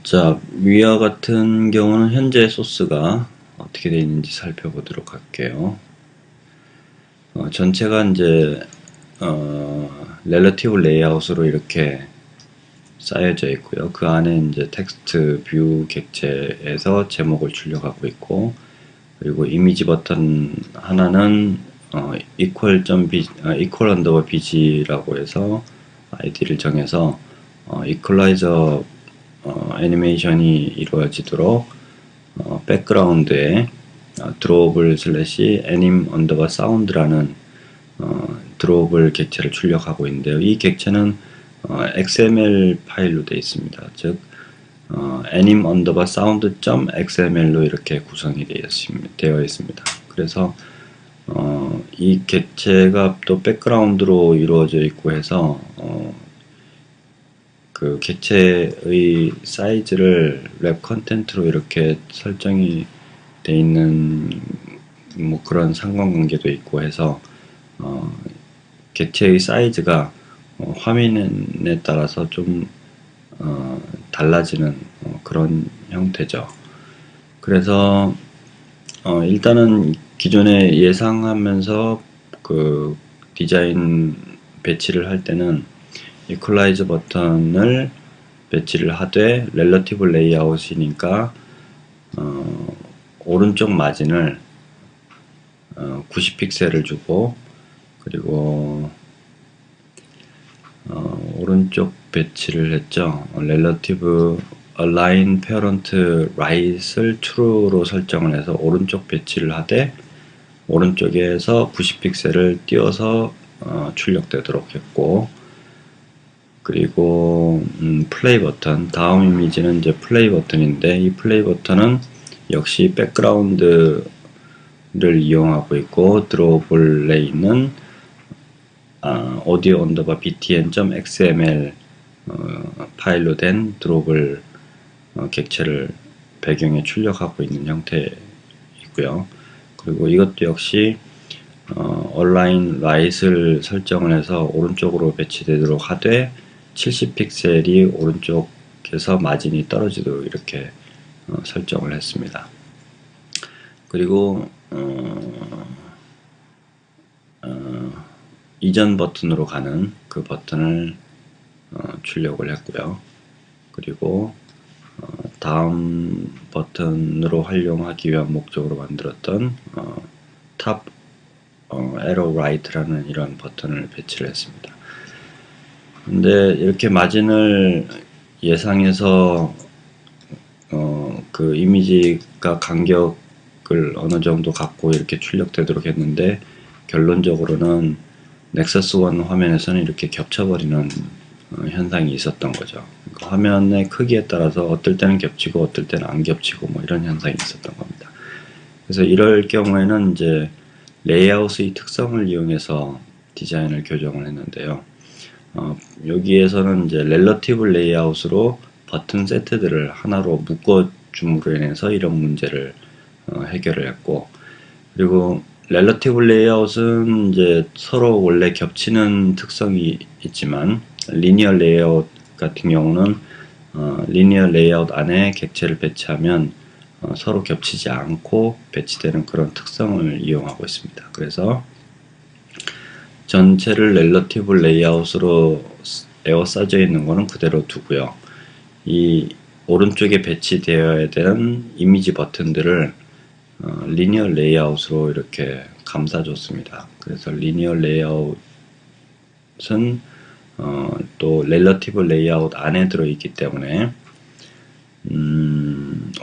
자, 위와 같은 경우는 현재 소스가 어떻게 되어 있는지 살펴보도록 할게요. 전체가 이제 렐러티브 레이아웃으로 이렇게 쌓여져 있고요. 그 안에 이제 텍스트 뷰 객체에서 제목을 출력하고 있고, 그리고 이미지 버튼 하나는 equal 언더바 bg라고 해서 아이디를 정해서 이퀄라이저 애니메이션이 이루어지도록 백그라운드에 드로우블 슬래시 애님 언더바 사운드라는 드로우블 객체를 출력하고 있는데요. 이 객체는 XML 파일로 되어 있습니다. 즉 애님 언더바 사운드 .xml로 이렇게 구성이 되어 있습니다. 그래서 이 객체가 또 백그라운드로 이루어져 있고 해서 그 객체의 사이즈를 웹 컨텐트로 이렇게 설정이 돼 있는 뭐 그런 상관관계도 있고 해서 객체의 사이즈가 화면에 따라서 좀 달라지는 그런 형태죠. 그래서 일단은 기존에 예상하면서 그 디자인 배치를 할 때는 이퀄라이즈 버튼을 배치를 하되 렐러티브 레이아웃이니까 오른쪽 마진을 90픽셀을 주고, 그리고 오른쪽 배치를 했죠. 렐러티브 align parent right을 true로 설정을 해서 오른쪽 배치를 하되 오른쪽에서 90픽셀을 띄워서 출력되도록 했고, 그리고 플레이 버튼, 다음 이미지는 이제 플레이 버튼인데, 이 플레이 버튼은 역시 백그라운드를 이용하고 있고, 드로블레이는 audio 언더바 btn.xml 파일로 된 드롭을 객체를 배경에 출력하고 있는 형태이고요. 그리고 이것도 역시 align right을 설정을 해서 오른쪽으로 배치되도록 하되 70픽셀이 오른쪽에서 마진이 떨어지도록 이렇게 설정을 했습니다. 그리고 이전 버튼으로 가는 그 버튼을 출력을 했고요. 그리고 다음 버튼으로 활용하기 위한 목적으로 만들었던 탑 arrow right라는 이런 버튼을 배치를 했습니다. 근데 이렇게 마진을 예상해서 그 이미지가 간격을 어느 정도 갖고 이렇게 출력되도록 했는데, 결론적으로는 넥서스 1 화면에서는 이렇게 겹쳐버리는 현상이 있었던 거죠. 그러니까 화면의 크기에 따라서 어떨 때는 겹치고 어떨 때는 안 겹치고 뭐 이런 현상이 있었던 겁니다. 그래서 이럴 경우에는 이제 레이아웃의 특성을 이용해서 디자인을 교정을 했는데요. 여기에서는 이제 렐러티브 레이아웃으로 버튼 세트들을 하나로 묶어줌으로 인해서 이런 문제를 해결을 했고, 그리고 렐러티브 레이아웃은 이제 서로 원래 겹치는 특성이 있지만, 리니어 레이아웃 같은 경우는 리니어 레이아웃 안에 객체를 배치하면 서로 겹치지 않고 배치되는 그런 특성을 이용하고 있습니다. 그래서 전체를 렐러티브 레이아웃으로 에워싸져 있는 거는 그대로 두고요. 이 오른쪽에 배치되어야 되는 이미지 버튼들을 리니어 레이아웃으로 이렇게 감싸줬습니다. 그래서 리니어 레이아웃은 또 렐러티브 레이아웃 안에 들어있기 때문에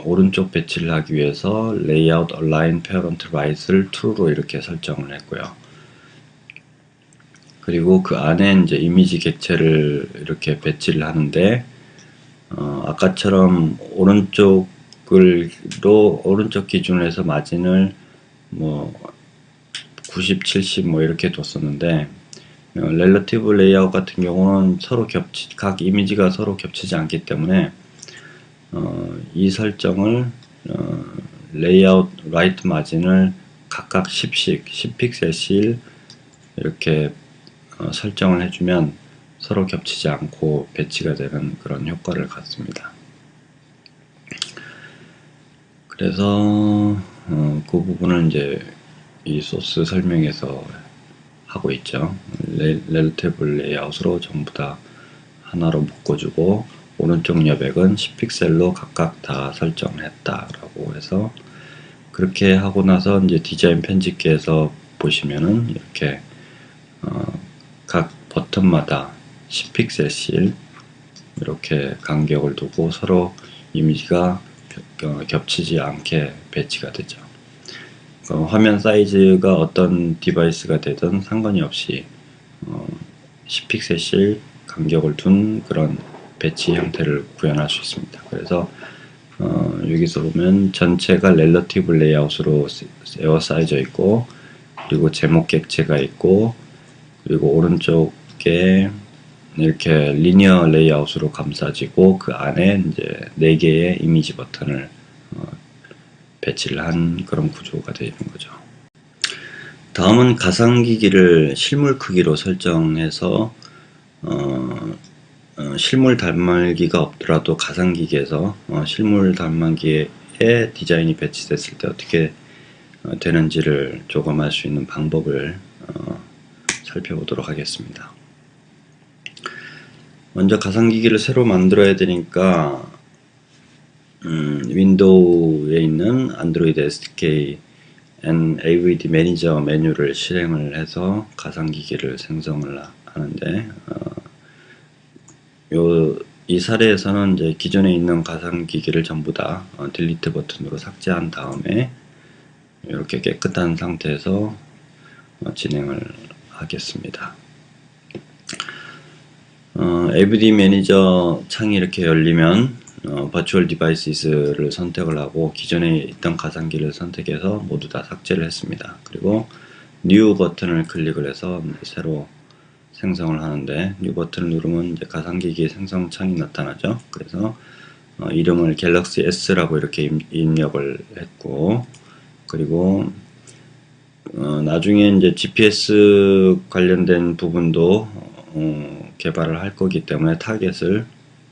오른쪽 배치를 하기 위해서 레이아웃 align parent right을 true로 이렇게 설정을 했고요. 그리고 그 안에 이제 이미지 객체를 이렇게 배치를 하는데, 아까처럼 오른쪽 기준으로 해서 마진을 뭐 90, 70 뭐 이렇게 뒀었는데, 렐러티브 레이아웃 같은 경우는 각 이미지가 서로 겹치지 않기 때문에 이 설정을 레이아웃 라이트 마진을 각각 10픽셀씩 이렇게 설정을 해주면 서로 겹치지 않고 배치가 되는 그런 효과를 갖습니다. 그래서 그 부분을 이제 이 소스 설명에서 하고 있죠. 렐러티블 레이아웃으로 전부 다 하나로 묶어주고 오른쪽 여백은 10픽셀로 각각 다 설정했다라고 해서 그렇게 하고 나서 이제 디자인 편집기에서 보시면은 이렇게 각 버튼마다 10픽셀씩 이렇게 간격을 두고 서로 이미지가 겹치지 않게 배치가 되죠. 화면 사이즈가 어떤 디바이스가 되든 상관이 없이 10픽셀씩 간격을 둔 그런 배치 형태를 구현할 수 있습니다. 그래서 여기서 보면 전체가 렐러티브 레이아웃으로 에워싸여져 있고 그리고 제목 객체가 있고 그리고 오른쪽에 이렇게 리니어 레이아웃으로 감싸지고 그 안에 이제 4개의 이미지 버튼을 배치를 한 그런 구조가 되어 있는 거죠. 다음은 가상기기를 실물 크기로 설정해서 실물 단말기가 없더라도 가상기기에서 실물 단말기에 디자인이 배치됐을 때 어떻게 되는지를 조금할 수 있는 방법을 살펴보도록 하겠습니다. 먼저 가상기기를 새로 만들어야 되니까 윈도우에 있는 안드로이드 SDK and AVD 매니저 메뉴를 실행을 해서 가상기기를 생성을 하는데 이 사례에서는 이제 기존에 있는 가상기기를 전부 다 딜리트 버튼으로 삭제한 다음에 이렇게 깨끗한 상태에서 진행을 하겠습니다. AVD 매니저 창이 이렇게 열리면 버추얼 디바이스를 선택을 하고 기존에 있던 가상기를 선택해서 모두 다 삭제를 했습니다. 그리고 뉴 버튼을 클릭을 해서 새로 생성을 하는데 뉴 버튼을 누르면 이제 가상기기 생성 창이 나타나죠. 그래서 이름을 갤럭시 S라고 이렇게 입력을 했고 그리고 나중에 이제 GPS 관련된 부분도 개발을 할 거기 때문에 타겟을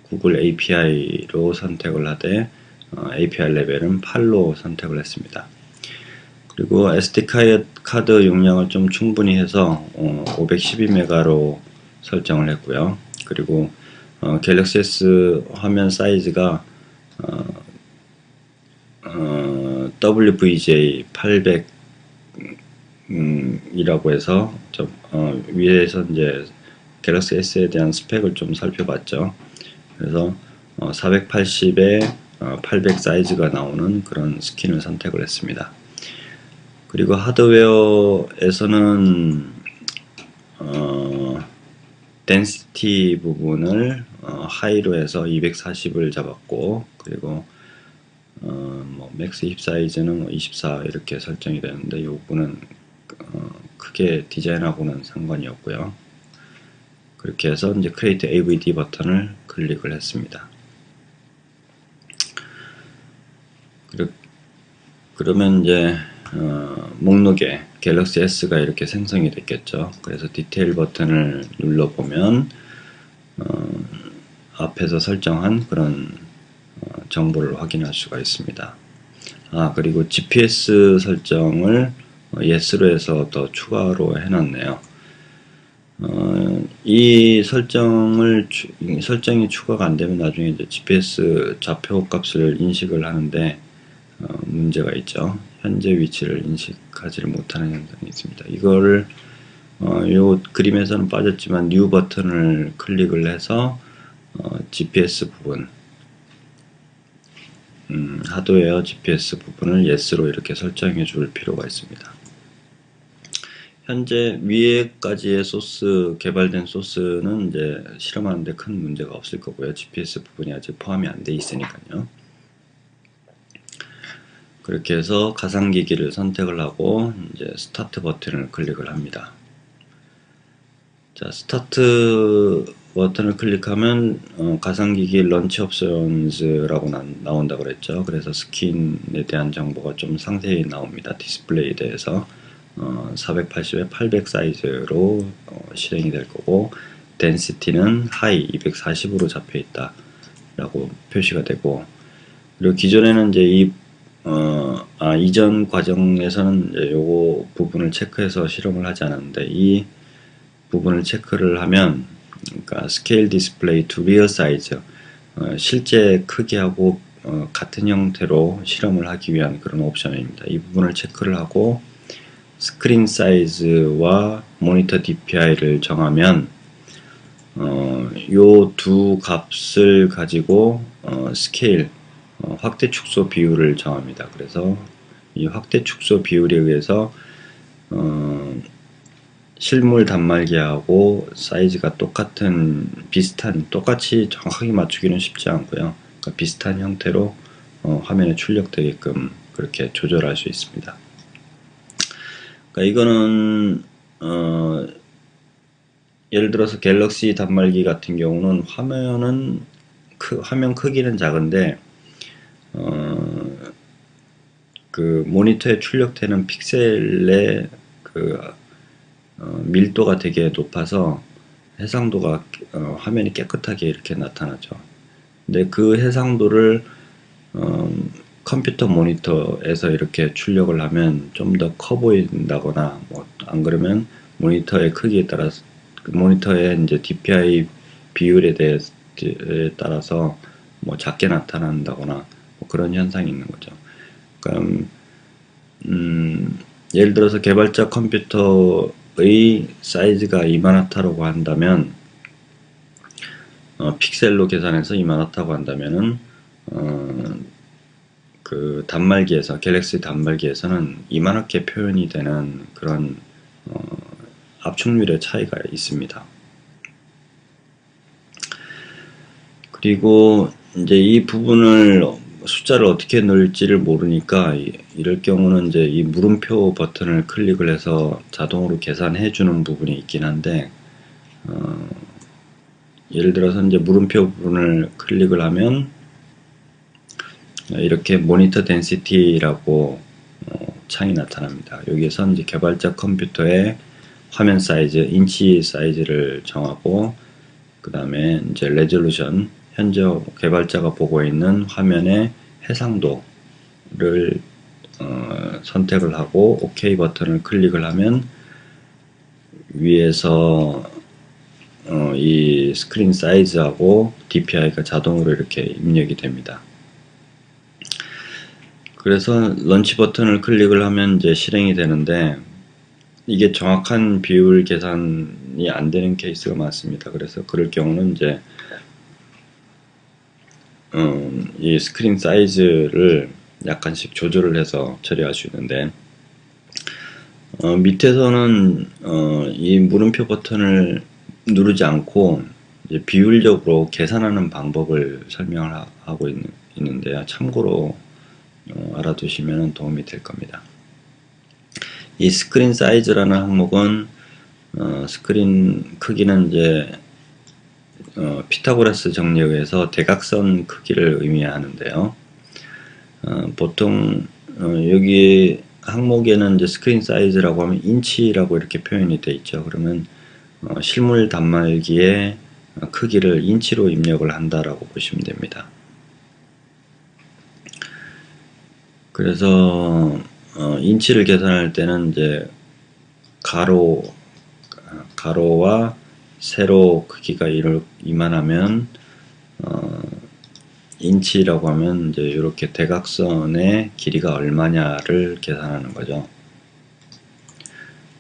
구글 API로 선택을 하되 API 레벨은 8로 선택을 했습니다. 그리고 SD 카드 용량을 좀 충분히 해서 512메가로 설정을 했고요. 그리고 갤럭시 S 화면 사이즈가 WVGA 800 이라고 해서 위에서 이제 갤럭시 S에 대한 스펙을 좀 살펴봤죠. 그래서 480에 800 사이즈가 나오는 그런 스킨을 선택을 했습니다. 그리고 하드웨어에서는 덴시티 부분을 하이로 해서 240을 잡았고 그리고 맥스 힙 사이즈는 24 이렇게 설정이 되는데 이 부분은 크게 디자인하고는 상관이 없고요. 그렇게 해서 이제 Create AVD 버튼을 클릭을 했습니다. 그러면 이제 목록에 갤럭시 S가 이렇게 생성이 됐겠죠. 그래서 디테일 버튼을 눌러보면 앞에서 설정한 그런 정보를 확인할 수가 있습니다. 그리고 GPS 설정을 yes로 해서 더 추가로 해놨네요. 이 설정이 추가가 안 되면 나중에 이제 GPS 좌표 값을 인식을 하는데 문제가 있죠. 현재 위치를 인식하지를 못하는 현상이 있습니다. 이거를 요 그림에서는 빠졌지만 뉴 버튼을 클릭을 해서 GPS 부분 하드웨어 GPS 부분을 yes로 이렇게 설정해 줄 필요가 있습니다. 현재 위에까지의 소스, 개발된 소스는 이제 실험하는데 큰 문제가 없을 거고요. GPS 부분이 아직 포함이 안 돼 있으니까요. 그렇게 해서 가상기기를 선택을 하고 이제 스타트 버튼을 클릭을 합니다. 자, 스타트 버튼을 클릭하면 가상기기 런치 옵션즈라고 나온다고 그랬죠. 그래서 스킨에 대한 정보가 좀 상세히 나옵니다. 디스플레이에 대해서 480에 800 사이즈로 실행이 될 거고 덴시티는 하이 240으로 잡혀 있다 라고 표시가 되고 그리고 기존에는 이제 이 이전 과정에서는 이제 요거 부분을 체크해서 실험을 하지 않았는데, 이 부분을 체크를 하면, 그러니까 Scale Display to Real Size, 실제 크기하고 같은 형태로 실험을 하기 위한 그런 옵션입니다. 이 부분을 체크를 하고 스크린 사이즈와 모니터 DPI를 정하면 요 두 값을 가지고 스케일 확대 축소 비율을 정합니다. 그래서 이 확대 축소 비율에 의해서 실물 단말기하고 사이즈가 똑같이 정확하게 맞추기는 쉽지 않고요. 그러니까 비슷한 형태로 화면에 출력되게끔 그렇게 조절할 수 있습니다. 그러니까 이거는 예를 들어서 갤럭시 단말기 같은 경우는 화면 크기는 작은데 그 모니터에 출력되는 픽셀의 그 밀도가 되게 높아서 해상도가 화면이 깨끗하게 이렇게 나타나죠. 근데 그 해상도를 컴퓨터 모니터에서 이렇게 출력을 하면 좀 더 커 보인다거나, 뭐 안 그러면 모니터의 크기에 따라서 모니터의 이제 DPI 비율에 따라서 뭐 작게 나타난다거나 뭐 그런 현상이 있는 거죠. 그러니까 예를 들어서 개발자 컴퓨터의 사이즈가 이만하다고 한다면, 픽셀로 계산해서 이만하다고 한다면은 그 단말기에서, 갤럭시 단말기에서는 이만하게 표현이 되는 그런 압축률의 차이가 있습니다. 그리고 이제 이 부분을 숫자를 어떻게 넣을지를 모르니까 이럴 경우는 이제 이 물음표 버튼을 클릭을 해서 자동으로 계산해 주는 부분이 있긴 한데, 예를 들어서 이제 물음표 부분을 클릭을 하면 이렇게 모니터 덴시티라고 창이 나타납니다. 여기에서 이제 개발자 컴퓨터의 화면 사이즈, 인치 사이즈를 정하고, 그 다음에 이제 레졸루션, 현재 개발자가 보고 있는 화면의 해상도를 선택을 하고 OK 버튼을 클릭을 하면 위에서 이 스크린 사이즈하고 DPI가 자동으로 이렇게 입력이 됩니다. 그래서 런치 버튼을 클릭을 하면 이제 실행이 되는데, 이게 정확한 비율 계산이 안 되는 케이스가 많습니다. 그래서 그럴 경우는 이제 이 스크린 사이즈를 약간씩 조절을 해서 처리할 수 있는데, 밑에서는 이 물음표 버튼을 누르지 않고 이제 비율적으로 계산하는 방법을 설명을 하고 있는데요. 참고로 알아두시면 도움이 될 겁니다. 이 스크린 사이즈라는 항목은 스크린 크기는 이제 피타고라스 정리에 의해서 대각선 크기를 의미하는데요. 보통 여기 항목에는 이제 스크린 사이즈라고 하면 인치라고 이렇게 표현이 되어 있죠. 그러면 실물 단말기의 크기를 인치로 입력을 한다라고 보시면 됩니다. 그래서 인치를 계산할 때는 이제 가로와 세로 크기가 이만하면 인치라고 하면 이제 이렇게 대각선의 길이가 얼마냐를 계산하는 거죠.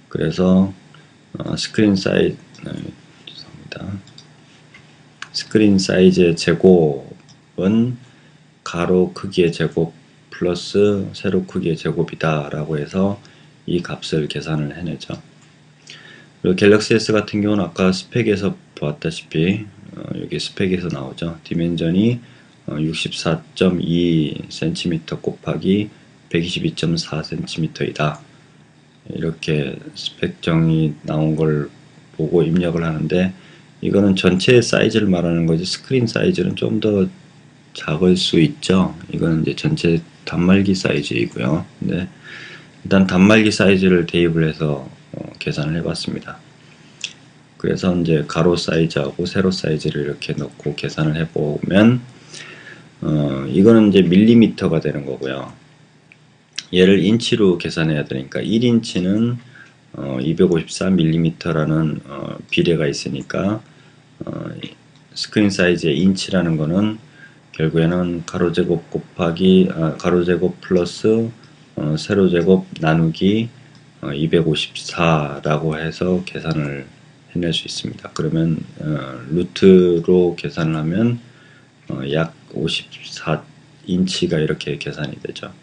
그래서 스크린 사이즈의 제곱은 가로 크기의 제곱 플러스 세로 크기의 제곱이다 라고 해서 이 값을 계산을 해내죠. 그리고 갤럭시 S 같은 경우는 아까 스펙에서 보았다시피 여기 스펙에서 나오죠. 디멘전이 64.2cm 곱하기 122.4cm이다. 이렇게 스펙정이 나온 걸 보고 입력을 하는데, 이거는 전체 사이즈를 말하는 거지 스크린 사이즈는 좀 더 작을 수 있죠. 이거는 이제 전체 단말기 사이즈이고요. 근데 일단 단말기 사이즈를 대입을 해서 계산을 해봤습니다. 그래서 이제 가로 사이즈하고 세로 사이즈를 이렇게 넣고 계산을 해보면 이거는 이제 밀리미터가 되는 거고요. 얘를 인치로 계산해야 되니까 1인치는 254mm라는 비례가 있으니까 스크린 사이즈의 인치라는 거는 결국에는 가로제곱 곱하기 가로제곱 플러스 세로제곱 나누기 254라고 해서 계산을 해낼 수 있습니다. 그러면 루트로 계산을 하면 약 54인치가 이렇게 계산이 되죠.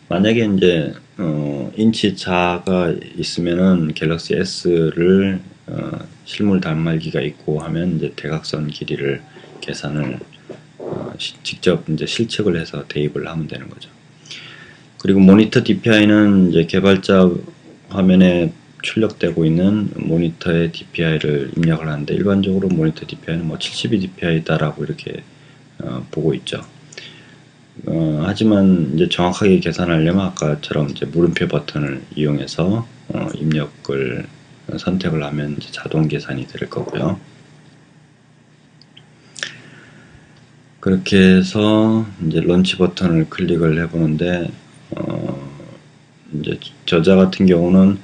만약에 이제 인치 자가 있으면은 갤럭시 S를 실물 단말기가 있고 하면 이제 대각선 길이를 계산을 직접 이제 실측을 해서 대입을 하면 되는 거죠. 그리고 모니터 DPI는 이제 개발자 화면에 출력되고 있는 모니터의 DPI를 입력을 하는데 일반적으로 모니터 DPI는 뭐 72 DPI다라고 이렇게 보고 있죠. 하지만 이제 정확하게 계산하려면 아까처럼 이제 물음표 버튼을 이용해서 입력을 선택을 하면 이제 자동 계산이 될 거고요. 그렇게 해서 이제 런치 버튼을 클릭을 해보는데 이제 저자 같은 경우는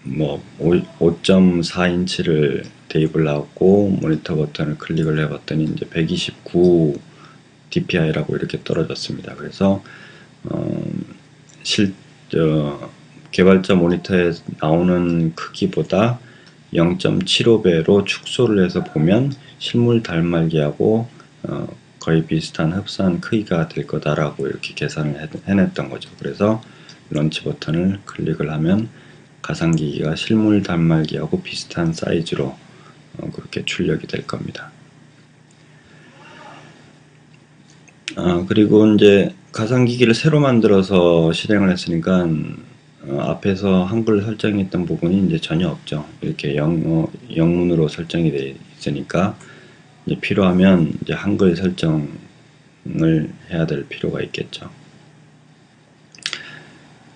뭐 5.4인치를 대입을 하고 모니터 버튼을 클릭을 해봤더니 이제 129 DPI라고 이렇게 떨어졌습니다. 그래서 개발자 모니터에 나오는 크기보다 0.75배로 축소를 해서 보면 실물 달말기하고 거의 비슷한 흡사한 크기가 될 거다라고 이렇게 계산을 해냈던 거죠. 그래서 런치 버튼을 클릭을 하면 가상기기가 실물 단말기하고 비슷한 사이즈로 그렇게 출력이 될 겁니다. 그리고 이제 가상기기를 새로 만들어서 실행을 했으니까 앞에서 한글 설정했던 부분이 이제 전혀 없죠. 이렇게 영문으로 설정이 되어 있으니까 이제 필요하면 이제 한글 설정을 해야 될 필요가 있겠죠.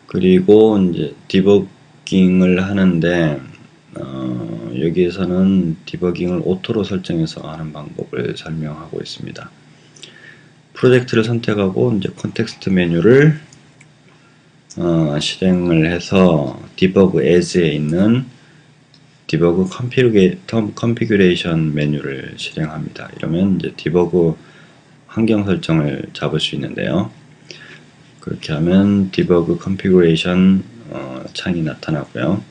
그리고 이제 디버깅을 하는데 여기에서는 디버깅을 오토로 설정해서 하는 방법을 설명하고 있습니다. 프로젝트를 선택하고 이제 컨텍스트 메뉴를 실행을 해서 디버그 as에 있는 디버그 컨피규레이션 메뉴를 실행합니다. 이러면 이제 디버그 환경 설정을 잡을 수 있는데요. 그렇게 하면 디버그 컨피규레이션 창이 나타나고요.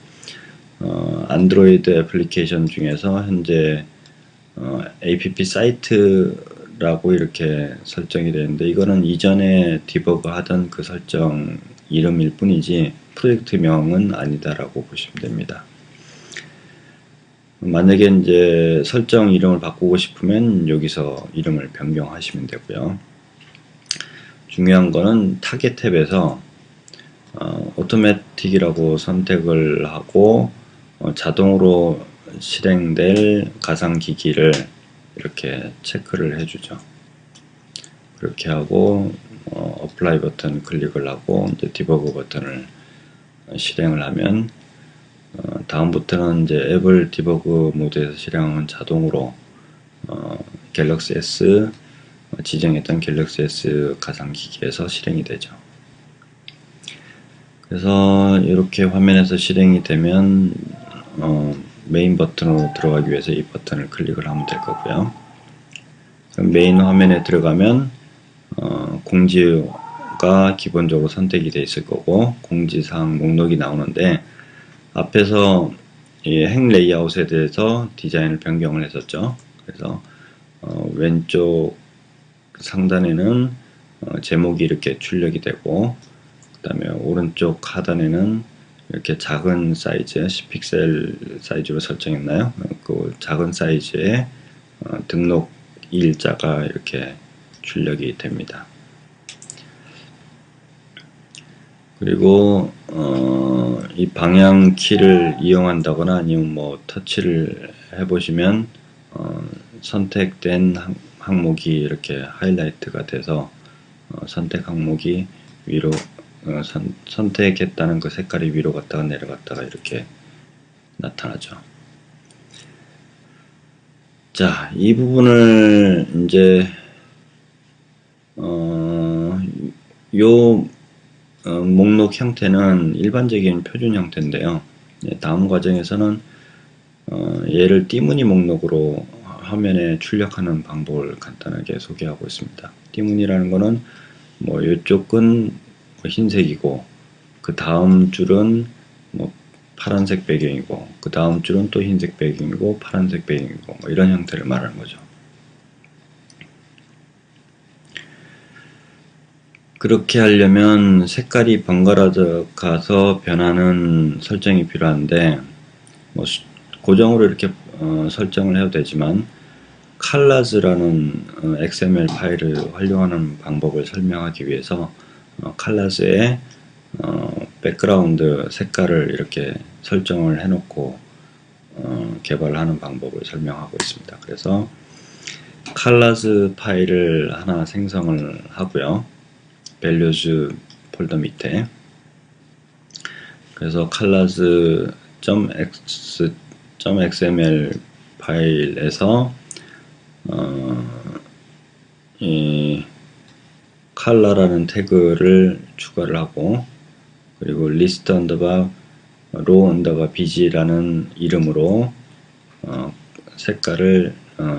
안드로이드 애플리케이션 중에서 현재 app 사이트라고 이렇게 설정이 되는데 이거는 이전에 디버그 하던 그 설정 이름일 뿐이지 프로젝트명은 아니다라고 보시면 됩니다. 만약에 이제 설정 이름을 바꾸고 싶으면 여기서 이름을 변경하시면 되고요. 중요한 거는 타겟 탭에서 오토매틱이라고 선택을 하고 자동으로 실행될 가상기기를 이렇게 체크를 해주죠. 그렇게 하고 어플라이 버튼 클릭을 하고 이제 디버그 버튼을 실행을 하면 다음부터는 이제 앱을 디버그 모드에서 실행하면 자동으로 갤럭시 S 지정했던 갤럭시 S 가상기기에서 실행이 되죠. 그래서 이렇게 화면에서 실행이 되면 메인 버튼으로 들어가기 위해서 이 버튼을 클릭을 하면 될 거고요. 그럼 메인 화면에 들어가면 공지가 기본적으로 선택이 되어 있을 거고 공지사항 목록이 나오는데 앞에서 이 핵 레이아웃에 대해서 디자인을 변경을 했었죠. 그래서 왼쪽 상단에는 제목이 이렇게 출력이 되고 그 다음에 오른쪽 하단에는 이렇게 작은 사이즈 10픽셀 사이즈로 설정했나요? 그 작은 사이즈의 등록 일자가 이렇게 출력이 됩니다. 그리고 이 방향 키를 이용한다거나 아니면 뭐 터치를 해보시면 선택된 항목이 이렇게 하이라이트가 돼서 선택 항목이 위로 선택했다는 그 색깔이 위로 갔다가 내려갔다가 이렇게 나타나죠. 자, 이 부분을 이제 어, 요 목록 형태는 일반적인 표준 형태인데요. 다음 과정에서는 얘를 띠무늬 목록으로 화면에 출력하는 방법을 간단하게 소개하고 있습니다. 띠무늬라는 거는 뭐 이쪽은 흰색이고 그 다음 줄은 뭐 파란색 배경이고 그 다음 줄은 또 흰색 배경이고 파란색 배경이고 뭐 이런 형태를 말하는 거죠. 그렇게 하려면 색깔이 번갈아서 가서 변하는 설정이 필요한데 뭐 고정으로 이렇게 설정을 해도 되지만 colors라는 XML 파일을 활용하는 방법을 설명하기 위해서 colors에 백그라운드 색깔을 이렇게 설정을 해놓고 개발하는 방법을 설명하고 있습니다. 그래서 colors 파일을 하나 생성을 하고요. values 폴더 밑에 그래서 colors.xml 파일에서 이 color라는 태그를 추가를 하고 그리고 list underbar row underbar bg라는 이름으로 색깔을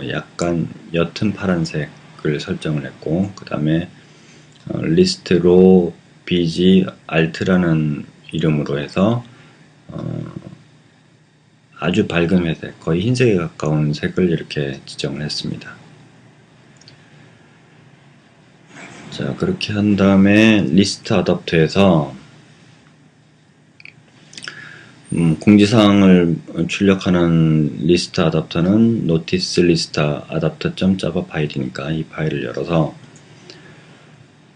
약간 옅은 파란색을 설정을 했고 그 다음에 list row bg alt라는 이름으로 해서 아주 밝은 회색, 거의 흰색에 가까운 색을 이렇게 지정을 했습니다. 자, 그렇게 한 다음에 리스트 어댑터에서 공지사항을 출력하는 리스트 어댑터는 notice list adapter.java 파일이니까 이 파일을 열어서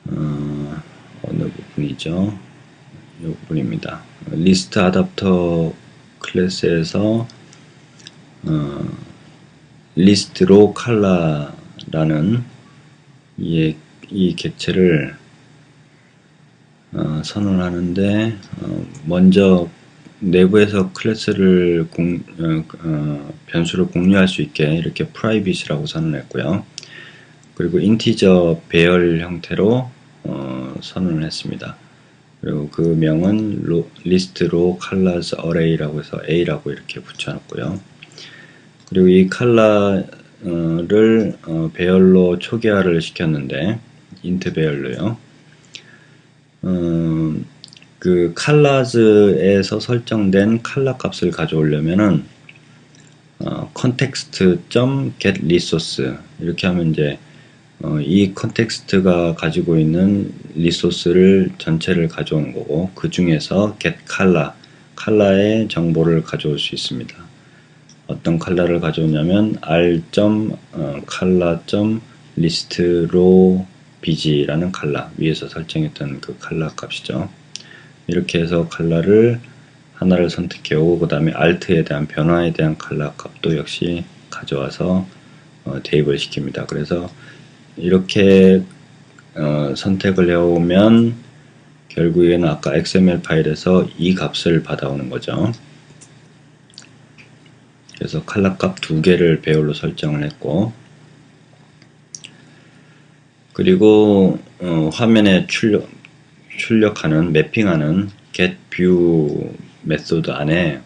어느 부분이죠? 이 부분입니다. 리스트 어댑터 클래스에서 리스트로 컬러라는 이 객체를 선언하는데 먼저 내부에서 클래스를 변수를 공유할 수 있게 이렇게 private라고 선언했고요. 그리고 인티저 배열 형태로 선언을 했습니다. 그리고 그 명은 리스트로 colors array라고 해서 a라고 이렇게 붙여놨고요. 그리고 이 컬러를 배열로 초기화를 시켰는데 int 배열로요. 그 colors.에서 설정된 컬러 값을 가져오려면은 context.getResource 이렇게 하면 이제 이 컨텍스트가 가지고 있는 리소스를 전체를 가져오는 거고 그 중에서 get color, 컬러의 정보를 가져올 수 있습니다. 어떤 컬러를 가져오냐면 r.color.listRow bg라는 컬러 위에서 설정했던 그 컬러 값이죠. 이렇게 해서 컬러를 하나를 선택해 오고 그 다음에 alt에 대한 변화에 대한 컬러 값도 역시 가져와서 대입을 시킵니다. 그래서 이렇게 선택을 해오면 결국에는 아까 XML 파일에서 이 값을 받아오는 거죠. 그래서 컬러 값 두 개를 배열로 설정을 했고 그리고 화면에 출력하는 매핑하는 getView 메소드 안에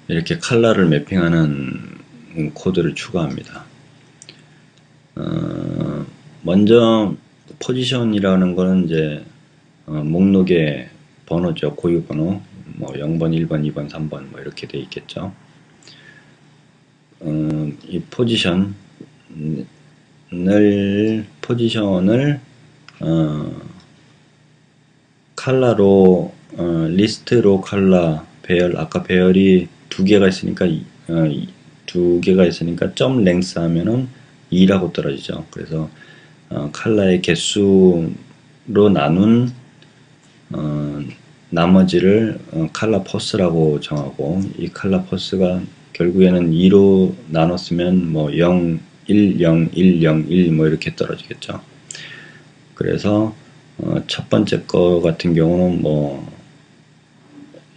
이렇게 컬러를 매핑하는 코드를 추가합니다. 먼저 포지션이라는 거는 이제 목록의 번호죠. 고유 번호 뭐 0번, 1번, 2번, 3번 뭐 이렇게 돼 있겠죠. 이 포지션을 컬러로 리스트로 컬러 배열 아까 배열이 두 개가 있으니까 점 랭스 하면은 2라고 떨어지죠. 그래서 컬러의 개수로 나눈 나머지를 컬러 포스라고 정하고 이 컬러 포스가 결국에는 2로 나눴으면 뭐 0, 1, 0, 1, 0, 1 뭐 이렇게 떨어지겠죠. 그래서 첫 번째 거 같은 경우는 뭐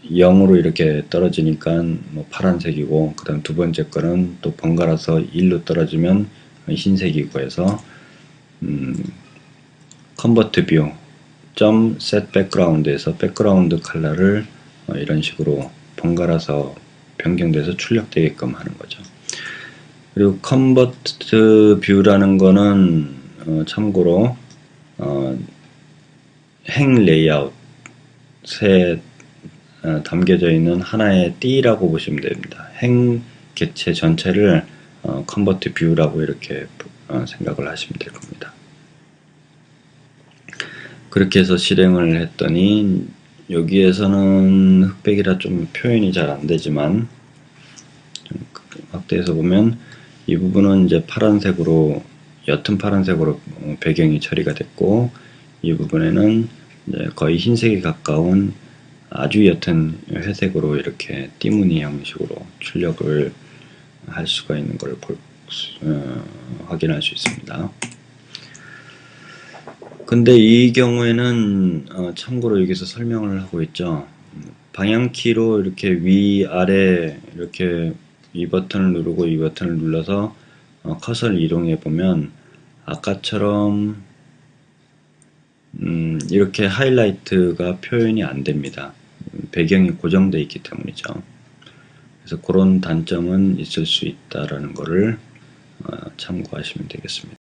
0으로 이렇게 떨어지니까 뭐 파란색이고 그 다음 두 번째 거는 또 번갈아서 1로 떨어지면 흰색이고 해서 컨버트 뷰 점 set background에서 백그라운드 컬러를 이런 식으로 번갈아서 변경돼서 출력되게끔 하는 거죠. 그리고 컨버트 뷰라는 거는 참고로 행 레이아웃에 담겨져 있는 하나의 띠라고 보시면 됩니다. 행 객체 전체를 컨버트 뷰라고 이렇게 생각을 하시면 될 겁니다. 그렇게 해서 실행을 했더니 여기에서는 흑백이라 좀 표현이 잘 안되지만 좀 확대해서 보면 이 부분은 이제 파란색으로, 옅은 파란색으로 배경이 처리가 됐고, 이 부분에는 이제 거의 흰색에 가까운 아주 옅은 회색으로 이렇게 띠무늬 형식으로 출력을 할 수가 있는 걸 확인할 수 있습니다. 근데 이 경우에는 참고로 여기서 설명을 하고 있죠. 방향키로 이렇게 위아래 이렇게 이 버튼을 누르고 이 버튼을 눌러서 커서를 이동해 보면 아까처럼 이렇게 하이라이트가 표현이 안 됩니다. 배경이 고정되어 있기 때문이죠. 그래서 그런 단점은 있을 수 있다라는 것을 참고하시면 되겠습니다.